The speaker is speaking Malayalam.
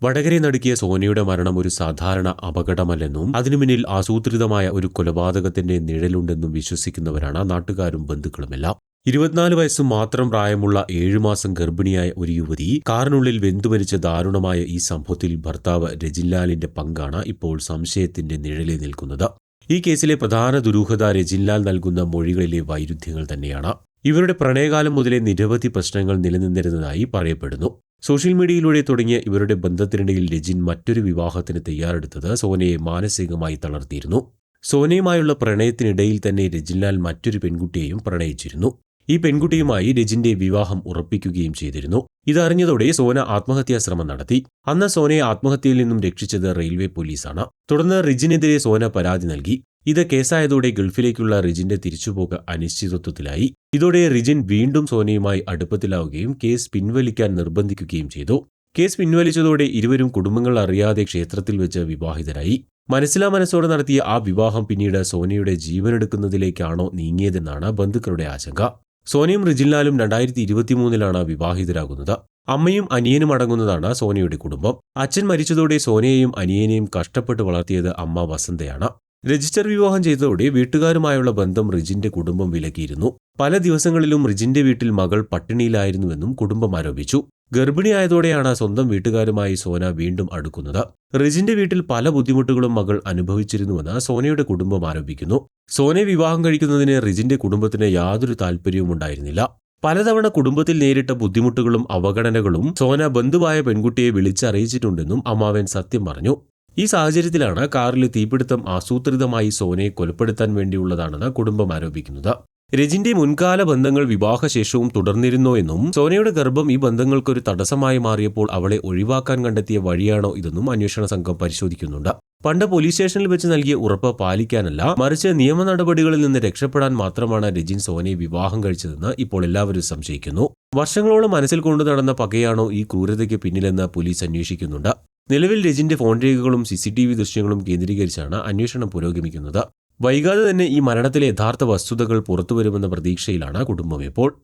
വടകരെ നടുക്കിയ സോനയുടെ മരണം ഒരു സാധാരണ അപകടമല്ലെന്നും അതിനു പിന്നിൽ ആസൂത്രിതമായ ഒരു കൊലപാതകത്തിന്റെ നിഴലുണ്ടെന്നും വിശ്വസിക്കുന്നവരാണ് നാട്ടുകാരും ബന്ധുക്കളുമെല്ലാം. 24 വയസ്സ് മാത്രം പ്രായമുള്ള 7 മാസം ഗർഭിണിയായ ഒരു യുവതി കാറിനുള്ളിൽ വെന്തുമരിച്ച ദാരുണമായ ഈ സംഭവത്തിൽ ഭർത്താവ് രജിൻലാലിന്റെ പങ്കാണ് ഇപ്പോൾ സംശയത്തിന്റെ നിഴലിൽ നിൽക്കുന്നത്. ഈ കേസിലെ പ്രധാന ദുരൂഹത രജിൻലാൽ നൽകുന്ന മൊഴികളിലെ വൈരുദ്ധ്യങ്ങൾ തന്നെയാണ്. ഇവരുടെ പ്രണയകാലം മുതലേ നിരവധി പ്രശ്നങ്ങൾ നിലനിന്നിരുന്നതായി പറയപ്പെടുന്നു. സോഷ്യൽ മീഡിയയിലൂടെ തുടങ്ങിയ ഇവരുടെ ബന്ധത്തിനിടയിൽ രജിൻ മറ്റൊരു വിവാഹത്തിന് തയ്യാറെടുത്തത് സോനയെ മാനസികമായി തളർത്തിയിരുന്നു. സോനയുമായുള്ള പ്രണയത്തിനിടയിൽ തന്നെ രജിൻലാൽ മറ്റൊരു പെൺകുട്ടിയെയും പ്രണയിച്ചിരുന്നു. ഈ പെൺകുട്ടിയുമായി രജിന്റെ വിവാഹം ഉറപ്പിക്കുകയും ചെയ്തിരുന്നു. ഇതറിഞ്ഞതോടെ സോന ആത്മഹത്യാ ശ്രമം നടത്തി. അന്ന് സോനയെ ആത്മഹത്യയിൽ നിന്നും രക്ഷിച്ചത് റെയിൽവേ പോലീസാണ്. തുടർന്ന് റിജിനെതിരെ സോന പരാതി നൽകി. ഇത് കേസായതോടെ ഗൾഫിലേക്കുള്ള റിജിന്റെ തിരിച്ചുപോക്ക് അനിശ്ചിതത്വത്തിലായി. ഇതോടെ റിജിൻ വീണ്ടും സോനയുമായി അടുപ്പത്തിലാവുകയും കേസ് പിൻവലിക്കാൻ നിർബന്ധിക്കുകയും ചെയ്തു. കേസ് പിൻവലിച്ചതോടെ ഇരുവരും കുടുംബങ്ങൾ അറിയാതെ ക്ഷേത്രത്തിൽ വെച്ച് വിവാഹിതരായി. മനസ്സിലാ മനസ്സോടെ നടത്തിയ ആ വിവാഹം പിന്നീട് സോനയുടെ ജീവനെടുക്കുന്നതിലേക്കാണോ നീങ്ങിയതെന്നാണ് ബന്ധുക്കളുടെ ആശങ്ക. സോനയും റിജിൻലാലും 2023 വിവാഹിതരാകുന്നത്. അമ്മയും അനിയനും അടങ്ങുന്നതാണ് സോനയുടെ കുടുംബം. അച്ഛൻ മരിച്ചതോടെ സോനയെയും അനിയനെയും കഷ്ടപ്പെട്ട് വളർത്തിയത് അമ്മ വസന്തയാണ്. രജിസ്റ്റർ വിവാഹം ചെയ്തതോടെ വീട്ടുകാരുമായുള്ള ബന്ധം റിജിന്റെ കുടുംബം വിലക്കിയിരുന്നു. പല ദിവസങ്ങളിലും റിജിന്റെ വീട്ടിൽ മകൾ പട്ടിണിയിലായിരുന്നുവെന്നും കുടുംബം ആരോപിച്ചു. ഗർഭിണിയായതോടെയാണ് സ്വന്തം വീട്ടുകാരുമായി സോന വീണ്ടും അടുക്കുന്നത്. റിജിന്റെ വീട്ടിൽ പല ബുദ്ധിമുട്ടുകളും മകൾ അനുഭവിച്ചിരുന്നുവെന്ന് സോനയുടെ കുടുംബം ആരോപിക്കുന്നു. സോനയെ വിവാഹം കഴിക്കുന്നതിന് റിജിന്റെ കുടുംബത്തിന് യാതൊരു താല്പര്യവും ഉണ്ടായിരുന്നില്ല. പലതവണ കുടുംബത്തിൽ നേരിട്ട ബുദ്ധിമുട്ടുകളും അവഗണനകളും സോന ബന്ധുവായ പെൺകുട്ടിയെ വിളിച്ചറിയിച്ചിട്ടുണ്ടെന്നും അമ്മാവൻ സത്യം പറഞ്ഞു. ഈ സാഹചര്യത്തിലാണ് കാറിലെ തീപിടുത്തം ആസൂത്രിതമായി സോനയെ കൊലപ്പെടുത്താൻ വേണ്ടിയുള്ളതാണെന്ന് കുടുംബം ആരോപിക്കുന്നത്. രജിന്റെ മുൻകാല ബന്ധങ്ങൾ വിവാഹശേഷവും തുടർന്നിരുന്നോ എന്നും സോനയുടെ ഗർഭം ഈ ബന്ധങ്ങൾക്കൊരു തടസ്സമായി മാറിയപ്പോൾ അവളെ ഒഴിവാക്കാൻ കണ്ടെത്തിയ വഴിയാണോ ഇതെന്നും അന്വേഷണ സംഘം പരിശോധിക്കുന്നുണ്ട്. പണ്ട് പോലീസ് സ്റ്റേഷനിൽ വെച്ച് നൽകിയ ഉറപ്പ് പാലിക്കാനല്ല, മറിച്ച് നിയമ നടപടികളിൽ നിന്ന് രക്ഷപ്പെടാൻ മാത്രമാണ് രജിൻ സോനയെ വിവാഹം കഴിച്ചതെന്ന് ഇപ്പോൾ എല്ലാവരും സംശയിക്കുന്നു. വർഷങ്ങളോളം മനസ്സിൽ കൊണ്ടു നടന്ന പകയാണോ ഈ ക്രൂരതയ്ക്ക് പിന്നിലെന്ന് പോലീസ് അന്വേഷിക്കുന്നുണ്ട്. നിലവിൽ രജിന്റെ ഫോൺ രേഖകളും CCTV ദൃശ്യങ്ങളും കേന്ദ്രീകരിച്ചാണ് അന്വേഷണം പുരോഗമിക്കുന്നത്. വൈകാതെ തന്നെ ഈ മരണത്തിലെ യഥാർത്ഥ വസ്തുതകൾ പുറത്തുവരുമെന്ന പ്രതീക്ഷയിലാണ് കുടുംബം ഇപ്പോൾ.